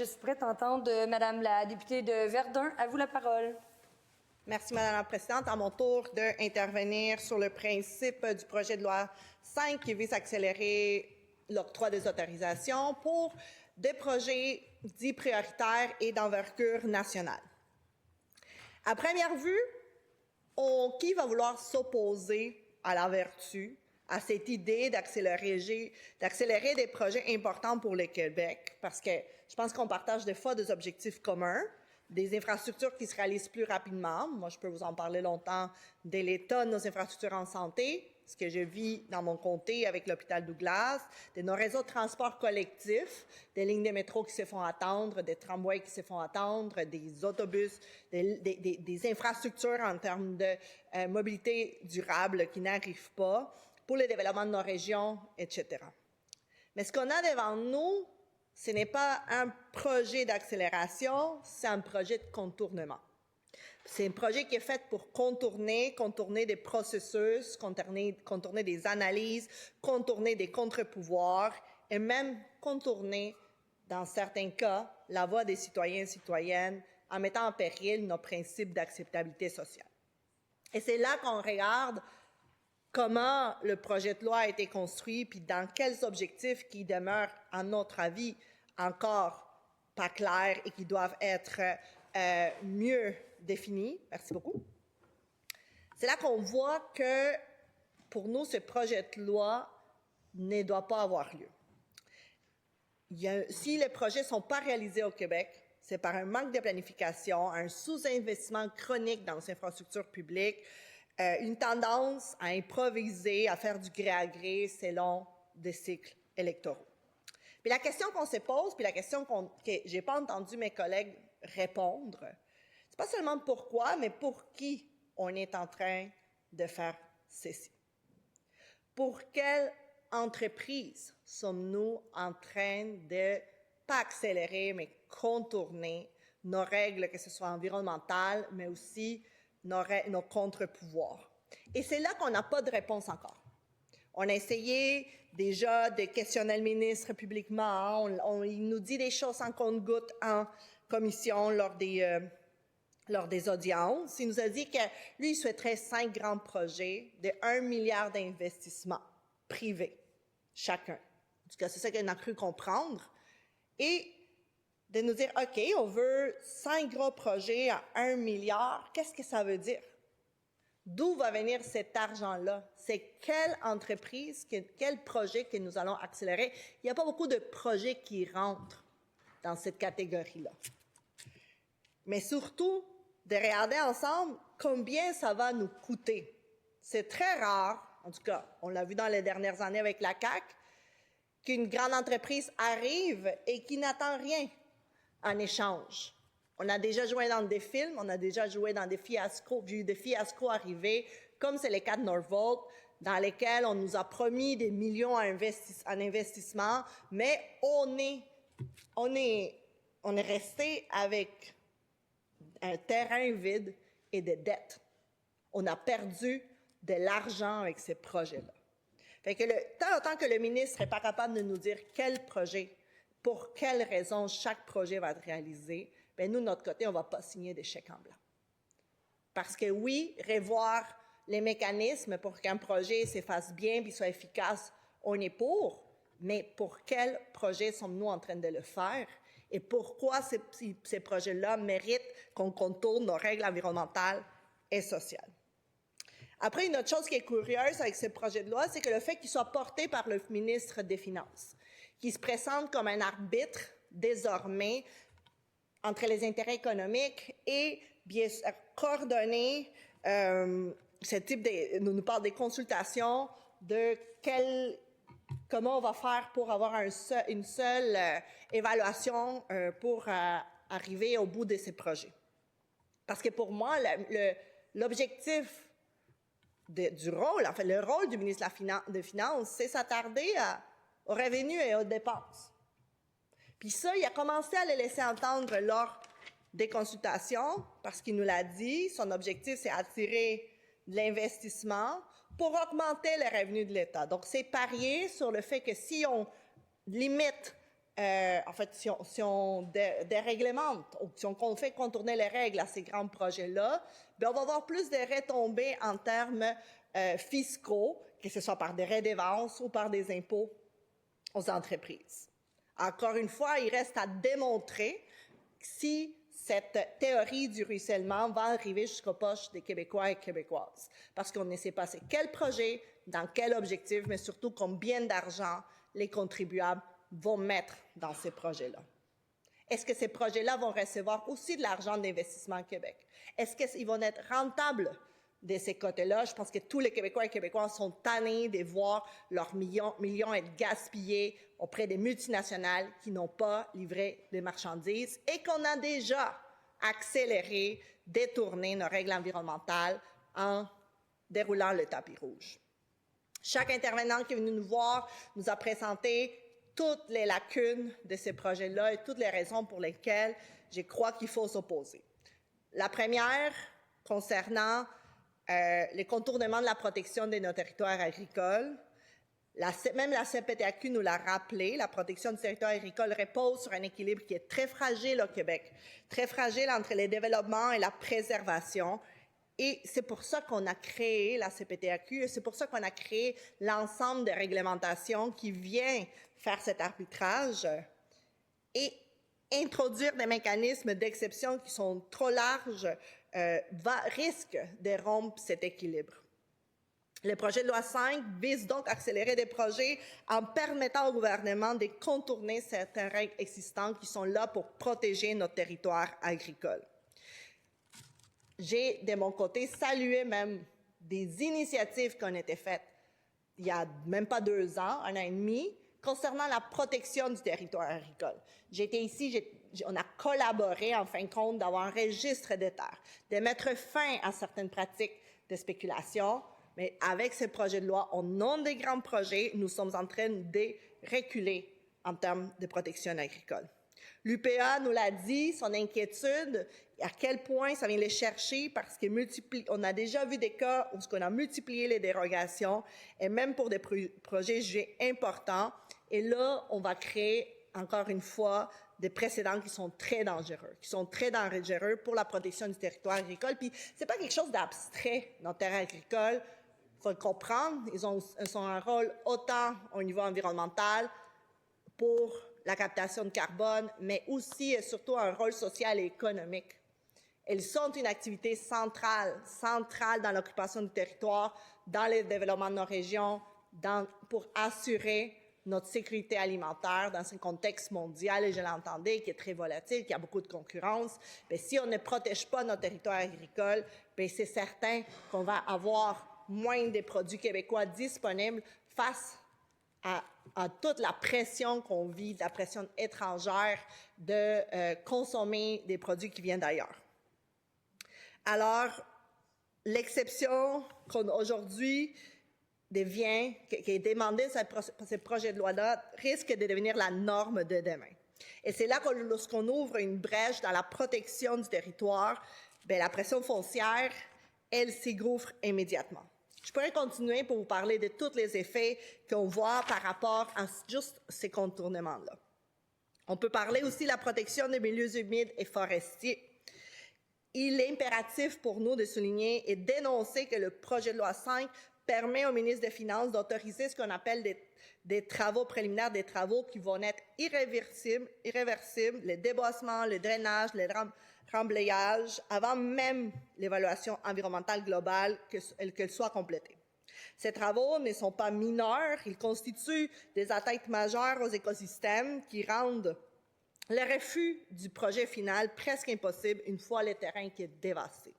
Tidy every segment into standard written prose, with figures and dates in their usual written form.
Je suis prête à entendre Madame la députée de Verdun. À vous la parole. Merci, Madame la Présidente. À mon tour d'intervenir sur le principe du projet de loi 5 qui vise à accélérer l'octroi des autorisations pour des projets dits prioritaires et d'envergure nationale. À première vue, qui va vouloir s'opposer à la vertu, à cette idée d'accélérer des projets importants pour le Québec? Parce que je pense qu'on partage des fois des objectifs communs, des infrastructures qui se réalisent plus rapidement. Moi, je peux vous en parler longtemps de l'état de nos infrastructures en santé, ce que je vis dans mon comté avec l'hôpital Douglas, de nos réseaux de transport collectifs, des lignes de métro qui se font attendre, des tramways qui se font attendre, des autobus, des infrastructures en termes de mobilité durable qui n'arrivent pas, pour le développement de nos régions, etc. Mais ce qu'on a devant nous, ce n'est pas un projet d'accélération, c'est un projet de contournement. C'est un projet qui est fait pour contourner des processus, contourner des analyses, contourner des contre-pouvoirs et même contourner, dans certains cas, la voix des citoyens et citoyennes en mettant en péril nos principes d'acceptabilité sociale. Et c'est là qu'on regarde comment le projet de loi a été construit, puis dans quels objectifs qui demeurent, à notre avis, encore pas clairs et qui doivent être mieux définis. Merci beaucoup. C'est là qu'on voit que, pour nous, ce projet de loi ne doit pas avoir lieu. Si les projets ne sont pas réalisés au Québec, c'est par un manque de planification, un sous-investissement chronique dans les infrastructures publiques, une tendance à improviser, à faire du gré à gré selon des cycles électoraux. Puis la question qu'on se pose, puis la question que j'ai pas entendu mes collègues répondre, c'est pas seulement pourquoi, mais pour qui on est en train de faire ceci. Pour quelle entreprise sommes-nous en train de, pas accélérer, mais contourner nos règles, que ce soit environnementales, mais aussi nos contre-pouvoirs. Et c'est là qu'on n'a pas de réponse encore. On a essayé déjà de questionner le ministre publiquement. Il nous dit des choses sans compte-goutte en commission lors des audiences. Il nous a dit que lui, il souhaiterait 5 grands projets de 1 milliard d'investissements privés, chacun. En tout cas, c'est ça qu'on a cru comprendre. Et de nous dire, OK, on veut 5 gros projets à 1 milliard. Qu'est-ce que ça veut dire? D'où va venir cet argent-là? C'est quelle entreprise, quel projet que nous allons accélérer? Il n'y a pas beaucoup de projets qui rentrent dans cette catégorie-là. Mais surtout, de regarder ensemble combien ça va nous coûter. C'est très rare, en tout cas, on l'a vu dans les dernières années avec la CAQ, qu'une grande entreprise arrive et qui n'attend rien en échange. On a déjà joué dans des films, on a déjà joué dans des fiascos, vu des fiascos arriver, comme c'est le cas de Norvolt, dans lesquels on nous a promis des millions en investissement, mais on est resté avec un terrain vide et des dettes. On a perdu de l'argent avec ces projets-là. Fait que tant que le ministre n'est pas capable de nous dire quel projet, pour quelles raisons chaque projet va être réalisé, bien, nous, de notre côté, on ne va pas signer des chèques en blanc. Parce que oui, revoir les mécanismes pour qu'un projet se fasse bien et soit efficace, on est pour, mais pour quel projet sommes-nous en train de le faire et pourquoi ces projets-là méritent qu'on contourne nos règles environnementales et sociales. Après, une autre chose qui est curieuse avec ce projet de loi, c'est que le fait qu'il soit porté par le ministre des Finances, qui se présente comme un arbitre désormais entre les intérêts économiques et bien coordonner ce type nous parle des consultations de comment on va faire pour avoir une seule évaluation pour arriver au bout de ces projets. Parce que pour moi, l'objectif du rôle, en fait, le rôle du ministre des Finances, c'est s'attarder aux revenus et aux dépenses. Puis ça, il a commencé à le laisser entendre lors des consultations, parce qu'il nous l'a dit, son objectif, c'est attirer de l'investissement pour augmenter les revenus de l'État. Donc, c'est parier sur le fait que si on limite si on déréglemente ou si on fait contourner les règles à ces grands projets-là, bien, on va avoir plus de retombées en termes fiscaux, que ce soit par des redevances ou par des impôts aux entreprises. Encore une fois, il reste à démontrer si cette théorie du ruissellement va arriver jusqu'aux poches des Québécois et Québécoises. Parce qu'on ne sait pas c'est quel projet, dans quel objectif, mais surtout combien d'argent les contribuables vont mettre dans ces projets-là. Est-ce que ces projets-là vont recevoir aussi de l'argent d'Investissement Québec? Est-ce qu'ils vont être rentables de ces côtés-là? Je pense que tous les Québécois et Québécoises sont tannés de voir leurs millions être gaspillés auprès des multinationales qui n'ont pas livré de marchandises et qu'on a déjà accéléré, détourné nos règles environnementales en déroulant le tapis rouge. Chaque intervenant qui est venu nous voir nous a présenté toutes les lacunes de ces projets-là et toutes les raisons pour lesquelles je crois qu'il faut s'opposer. La première, concernant les contournements de la protection de nos territoires agricoles. Même la CPTAQ nous l'a rappelé, la protection du territoire agricole repose sur un équilibre qui est très fragile au Québec, très fragile entre les développements et la préservation. Et c'est pour ça qu'on a créé la CPTAQ et c'est pour ça qu'on a créé l'ensemble des réglementations qui vient faire cet arbitrage et introduire des mécanismes d'exception qui sont trop larges risque de rompre cet équilibre. Le projet de loi 5 vise donc à accélérer des projets en permettant au gouvernement de contourner certaines règles existantes qui sont là pour protéger notre territoire agricole. J'ai, de mon côté, salué même des initiatives qui ont été faites il n'y a même pas 2 ans, 1 an et demi, concernant la protection du territoire agricole. J'étais ici, on a collaboré, en fin de compte, d'avoir un registre des terres, de mettre fin à certaines pratiques de spéculation, mais avec ce projet de loi, au nom des grands projets, nous sommes en train de reculer en termes de protection agricole. L'UPA nous l'a dit, son inquiétude, à quel point ça vient les chercher parce qu'on a déjà vu des cas où on a multiplié les dérogations et même pour des projets jugés importants. Et là, on va créer, encore une fois, des précédents qui sont très dangereux, pour la protection du territoire agricole. Puis, c'est pas quelque chose d'abstrait, nos terres agricoles. Il faut le comprendre. Ils ont un rôle autant au niveau environnemental pour la captation de carbone, mais aussi et surtout un rôle social et économique. Elles sont une activité centrale dans l'occupation du territoire, dans le développement de nos régions, pour assurer notre sécurité alimentaire dans un contexte mondial, et je l'entendais, qui est très volatile, qui a beaucoup de concurrence. Bien, si on ne protège pas notre territoire agricole, bien, c'est certain qu'on va avoir moins de produits québécois disponibles face à toute la pression qu'on vit, la pression étrangère de consommer des produits qui viennent d'ailleurs. Alors, l'exception qu'aujourd'hui qui est demandée par ce projet de loi-là, risque de devenir la norme de demain. Et c'est là que lorsqu'on ouvre une brèche dans la protection du territoire, bien, la pression foncière, elle s'engouffre immédiatement. Je pourrais continuer pour vous parler de tous les effets qu'on voit par rapport à juste ces contournements-là. On peut parler aussi de la protection des milieux humides et forestiers. Il est impératif pour nous de souligner et dénoncer que le projet de loi 5 permet au ministre des Finances d'autoriser ce qu'on appelle des travaux préliminaires, des travaux qui vont être irréversibles, les débossements, le drainage, le remblayage, avant même l'évaluation environnementale globale qu'elle soit complétée. Ces travaux ne sont pas mineurs, ils constituent des atteintes majeures aux écosystèmes qui rendent le refus du projet final presque impossible une fois le terrain qui est dévasté.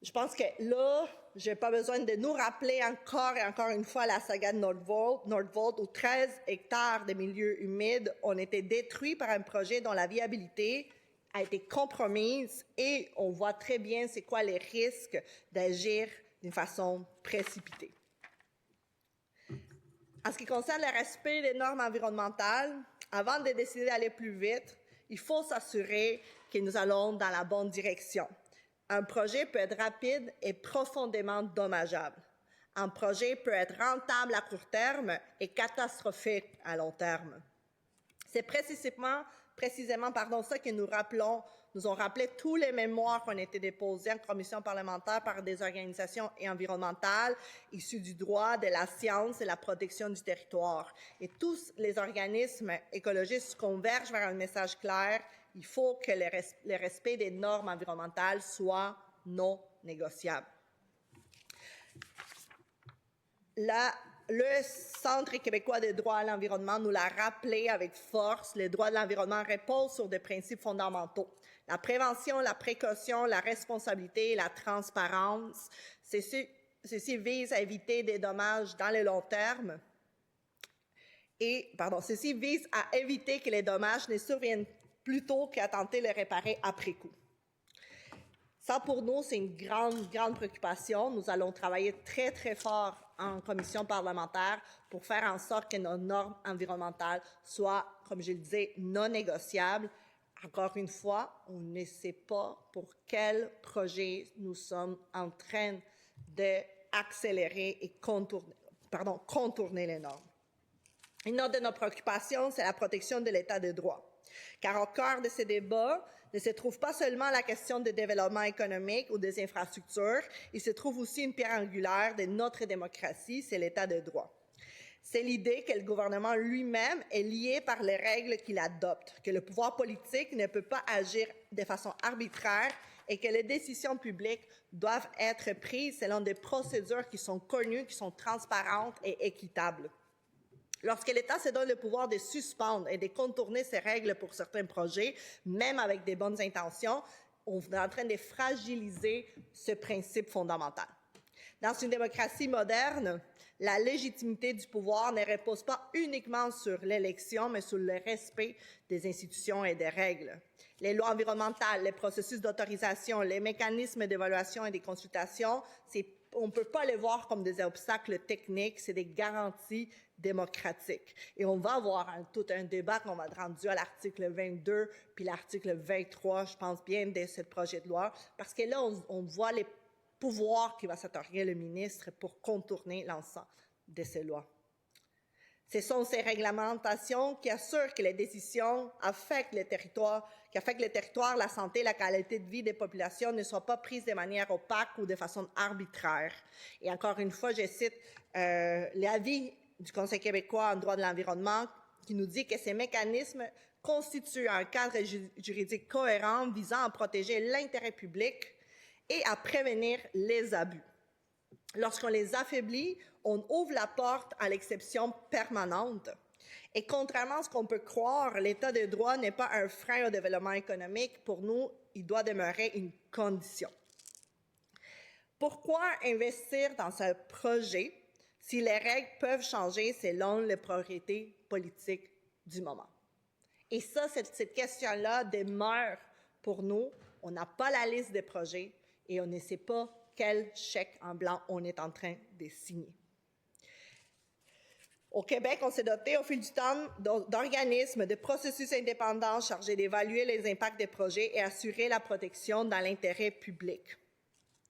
Je pense que là, je n'ai pas besoin de nous rappeler encore et encore une fois la saga de Nordvolt, où 13 hectares de milieux humides ont été détruits par un projet dont la viabilité a été compromise et on voit très bien c'est quoi les risques d'agir d'une façon précipitée. En ce qui concerne le respect des normes environnementales, avant de décider d'aller plus vite, il faut s'assurer que nous allons dans la bonne direction. Un projet peut être rapide et profondément dommageable. Un projet peut être rentable à court terme et catastrophique à long terme. C'est précisément ça que nous ont rappelé tous les mémoires qui ont été déposés en commission parlementaire par des organisations environnementales issues du droit, de la science et la protection du territoire. Et tous les organismes écologistes convergent vers un message clair. Il faut que le respect des normes environnementales soit non négociable. Le Centre québécois des droits à l'environnement nous l'a rappelé avec force. Les droits de l'environnement reposent sur des principes fondamentaux. La prévention, la précaution, la responsabilité et la transparence. Ceci vise à éviter des dommages dans le long terme. Ceci vise à éviter que les dommages ne surviennent plutôt qu'à tenter de les réparer après coup. Ça, pour nous, c'est une grande préoccupation. Nous allons travailler très, très fort en commission parlementaire pour faire en sorte que nos normes environnementales soient, comme je le disais, non négociables. Encore une fois, on ne sait pas pour quel projet nous sommes en train d'accélérer et contourner les normes. Une autre de nos préoccupations, c'est la protection de l'état de droit. Car au cœur de ces débats ne se trouve pas seulement la question du développement économique ou des infrastructures, il se trouve aussi une pierre angulaire de notre démocratie, c'est l'état de droit. C'est l'idée que le gouvernement lui-même est lié par les règles qu'il adopte, que le pouvoir politique ne peut pas agir de façon arbitraire et que les décisions publiques doivent être prises selon des procédures qui sont connues, qui sont transparentes et équitables. Lorsque l'État se donne le pouvoir de suspendre et de contourner ses règles pour certains projets, même avec des bonnes intentions, on est en train de fragiliser ce principe fondamental. Dans une démocratie moderne, la légitimité du pouvoir ne repose pas uniquement sur l'élection, mais sur le respect des institutions et des règles. Les lois environnementales, les processus d'autorisation, les mécanismes d'évaluation et de consultation, on ne peut pas les voir comme des obstacles techniques, c'est des garanties démocratiques. Et on va avoir tout un débat qu'on va rendre à l'article 22 puis l'article 23, je pense bien, de ce projet de loi, parce que là, on voit les pouvoirs qui va s'attribuer le ministre pour contourner l'ensemble de ces lois. Ce sont ces réglementations qui assurent que les décisions affectent le territoire, la santé, la qualité de vie des populations ne soient pas prises de manière opaque ou de façon arbitraire. Et encore une fois, je cite l'avis du Conseil québécois en droit de l'environnement qui nous dit que ces mécanismes constituent un cadre juridique cohérent visant à protéger l'intérêt public et à prévenir les abus. Lorsqu'on les affaiblit, on ouvre la porte à l'exception permanente. Et contrairement à ce qu'on peut croire, l'état de droit n'est pas un frein au développement économique. Pour nous, il doit demeurer une condition. Pourquoi investir dans ce projet si les règles peuvent changer selon les priorités politiques du moment? Et ça, cette question-là demeure pour nous. On n'a pas la liste des projets et on ne sait pas quel chèque en blanc on est en train de signer. Au Québec, on s'est doté au fil du temps d'organismes, de processus indépendants chargés d'évaluer les impacts des projets et assurer la protection dans l'intérêt public.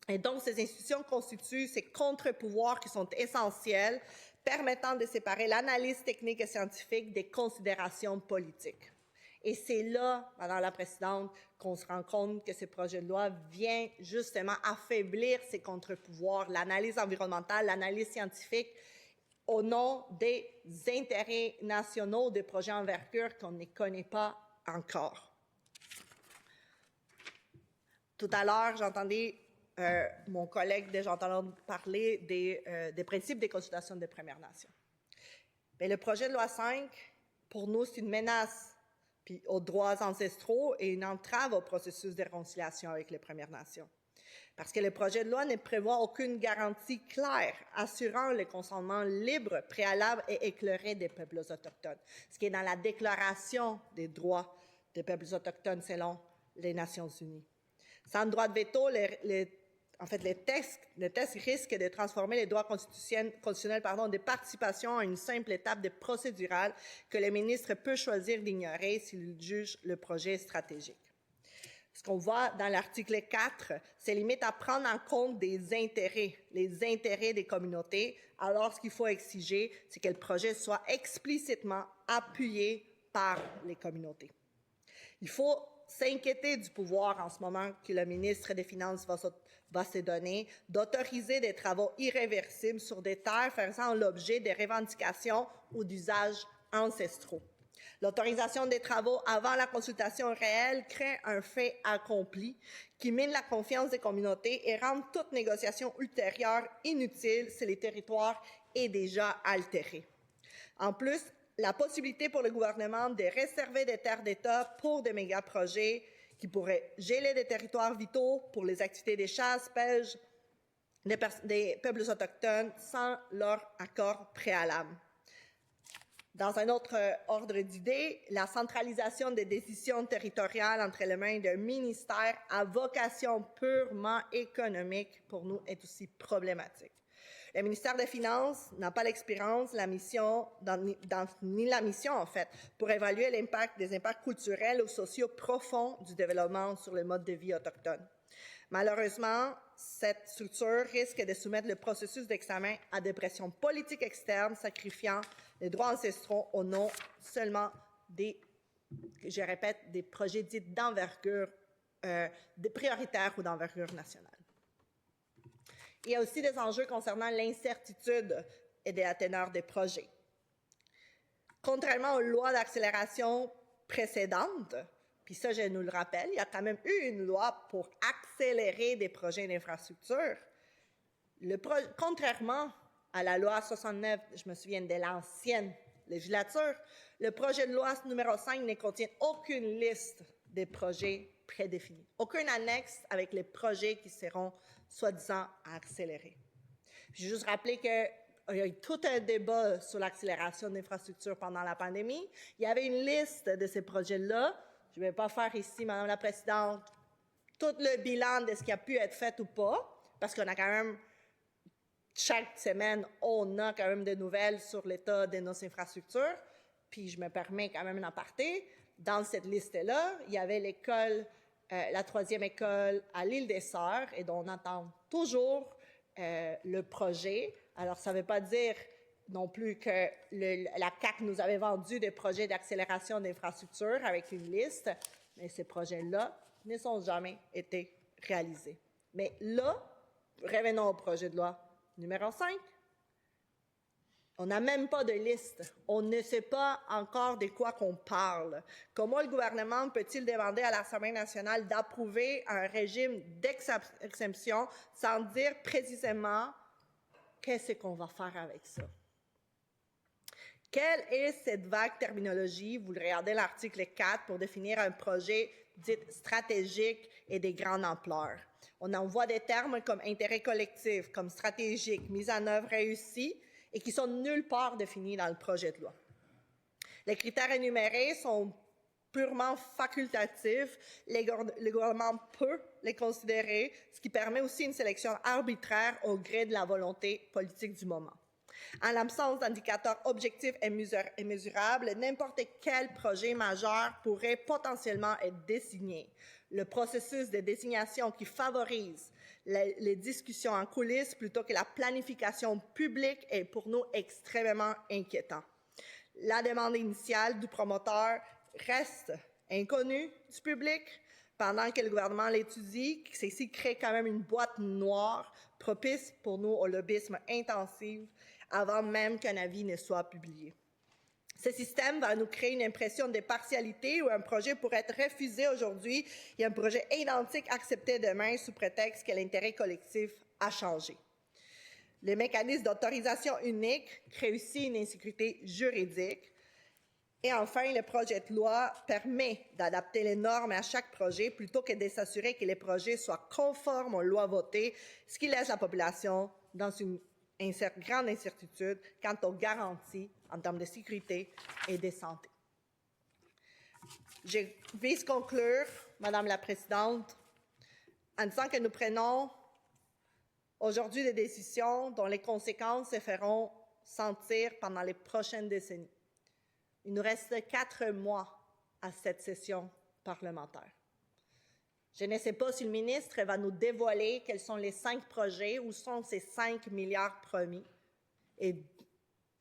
Et donc, ces institutions constituent ces contre-pouvoirs qui sont essentiels, permettant de séparer l'analyse technique et scientifique des considérations politiques. Et c'est là, Madame la Présidente, qu'on se rend compte que ce projet de loi vient justement affaiblir ces contre-pouvoirs, l'analyse environnementale, l'analyse scientifique, au nom des intérêts nationaux de projets envergure qu'on ne connaît pas encore. Tout à l'heure, j'entendais mon collègue déjà entendre parler des principes des consultations des Premières Nations. Mais le projet de loi 5, pour nous, c'est une menace puis aux droits ancestraux et une entrave au processus de réconciliation avec les Premières Nations. Parce que le projet de loi ne prévoit aucune garantie claire assurant le consentement libre, préalable et éclairé des peuples autochtones, ce qui est dans la Déclaration des droits des peuples autochtones selon les Nations unies. Sans droit de veto, le texte risque de transformer les droits constitutionnels de participation en une simple étape de procédurale que le ministre peut choisir d'ignorer s'il juge le projet stratégique. Ce qu'on voit dans l'article 4, c'est limite à prendre en compte les intérêts des communautés, alors ce qu'il faut exiger, c'est que le projet soit explicitement appuyé par les communautés. Il faut s'inquiéter du pouvoir en ce moment que le ministre des Finances va se donner d'autoriser des travaux irréversibles sur des terres faisant l'objet de revendications ou d'usages ancestraux. L'autorisation des travaux avant la consultation réelle crée un fait accompli qui mine la confiance des communautés et rend toute négociation ultérieure inutile si le territoire est déjà altéré. En plus, la possibilité pour le gouvernement de réserver des terres d'État pour des méga-projets qui pourraient geler des territoires vitaux pour les activités des chasses, pêches, des peuples autochtones sans leur accord préalable. Dans un autre ordre d'idées, la centralisation des décisions territoriales entre les mains d'un ministère à vocation purement économique, pour nous, est aussi problématique. Le ministère des Finances n'a pas l'expérience, ni la mission, en fait, pour évaluer des impacts culturels ou sociaux profonds du développement sur le mode de vie autochtone. Malheureusement, cette structure risque de soumettre le processus d'examen à des pressions politiques externes, sacrifiant les droits ancestraux au nom seulement des projets dits d'envergure prioritaire ou d'envergure nationale. Il y a aussi des enjeux concernant l'incertitude et de la teneur des projets. Contrairement aux lois d'accélération précédentes, puis ça, je nous le rappelle, il y a quand même eu une loi pour accélérer des projets d'infrastructure. Contrairement à la loi 69, je me souviens de l'ancienne législature, le projet de loi numéro 5 ne contient aucune liste des projets prédéfinis, aucune annexe avec les projets qui seront soi-disant accélérés. Je vais juste rappeler qu'il y a eu tout un débat sur l'accélération d'infrastructures pendant la pandémie. Il y avait une liste de ces projets-là. Je ne vais pas faire ici, Madame la Présidente, tout le bilan de ce qui a pu être fait ou pas, parce qu'on a quand même, chaque semaine, on a quand même des nouvelles sur l'état de nos infrastructures. Puis je me permets quand même d'en parler. Dans cette liste-là, il y avait l'école, la 3e école à l'île des Sœurs, et dont on attend toujours le projet. Alors, ça ne veut pas dire non plus que la CAQ nous avait vendu des projets d'accélération d'infrastructures avec une liste, mais ces projets-là ne sont jamais été réalisés. Mais là, revenons au projet de loi numéro 5. On n'a même pas de liste. On ne sait pas encore de quoi qu'on parle. Comment le gouvernement peut-il demander à l'Assemblée nationale d'approuver un régime d'exemption sans dire précisément qu'est-ce qu'on va faire avec ça? Quelle est cette vague terminologie? Vous regardez l'article 4 pour définir un projet dit stratégique et de grande ampleur. On envoie des termes comme intérêt collectif, comme stratégique, mise en œuvre réussie, et qui sont nulle part définis dans le projet de loi. Les critères énumérés sont purement facultatifs. Le gouvernement peut les considérer, ce qui permet aussi une sélection arbitraire au gré de la volonté politique du moment. En l'absence d'indicateurs objectifs et mesurables, n'importe quel projet majeur pourrait potentiellement être désigné. Le processus de désignation qui favorise les discussions en coulisses plutôt que la planification publique est pour nous extrêmement inquiétant. La demande initiale du promoteur reste inconnue du public pendant que le gouvernement l'étudie. Ceci crée quand même une boîte noire propice pour nous au lobbyisme intensif avant même qu'un avis ne soit publié. Ce système va nous créer une impression de partialité où un projet pourrait être refusé aujourd'hui et un projet identique accepté demain sous prétexte que l'intérêt collectif a changé. Le mécanisme d'autorisation unique crée aussi une insécurité juridique. Et enfin, le projet de loi permet d'adapter les normes à chaque projet plutôt que de s'assurer que les projets soient conformes aux lois votées, ce qui laisse la population dans une grande incertitude quant aux garanties en termes de sécurité et de santé. Je vais conclure, Madame la Présidente, en disant que nous prenons aujourd'hui des décisions dont les conséquences se feront sentir pendant les prochaines décennies. Il nous reste 4 mois à cette session parlementaire. Je ne sais pas si le ministre va nous dévoiler quels sont les 5 projets, où sont ces 5 milliards promis. Et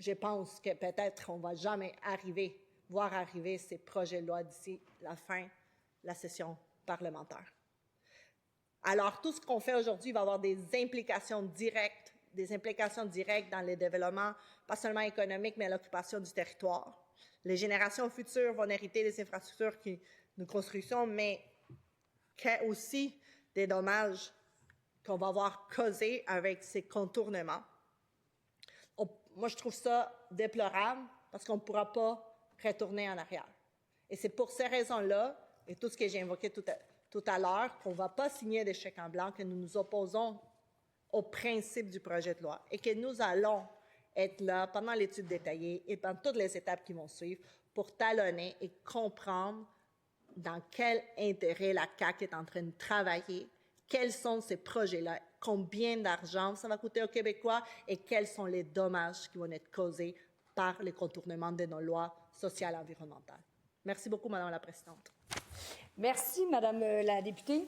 je pense que peut-être on ne va jamais arriver voir arriver ces projets de loi d'ici la fin de la session parlementaire. Alors, tout ce qu'on fait aujourd'hui va avoir des implications directes dans le développement, pas seulement économique, mais l'occupation du territoire. Les générations futures vont hériter des infrastructures que nous construisons, mais aussi des dommages qu'on va avoir causés avec ces contournements. Moi, je trouve ça déplorable parce qu'on ne pourra pas retourner en arrière. Et c'est pour ces raisons-là, et tout ce que j'ai invoqué tout à l'heure, qu'on ne va pas signer des chèques en blanc, que nous nous opposons au principe du projet de loi et que nous allons être là pendant l'étude détaillée et pendant toutes les étapes qui vont suivre pour talonner et comprendre dans quel intérêt la CAQ est en train de travailler, quels sont ces projets-là, combien d'argent ça va coûter aux Québécois et quels sont les dommages qui vont être causés par les contournements de nos lois sociales et environnementales. Merci beaucoup, Madame la Présidente. Merci, Madame la députée.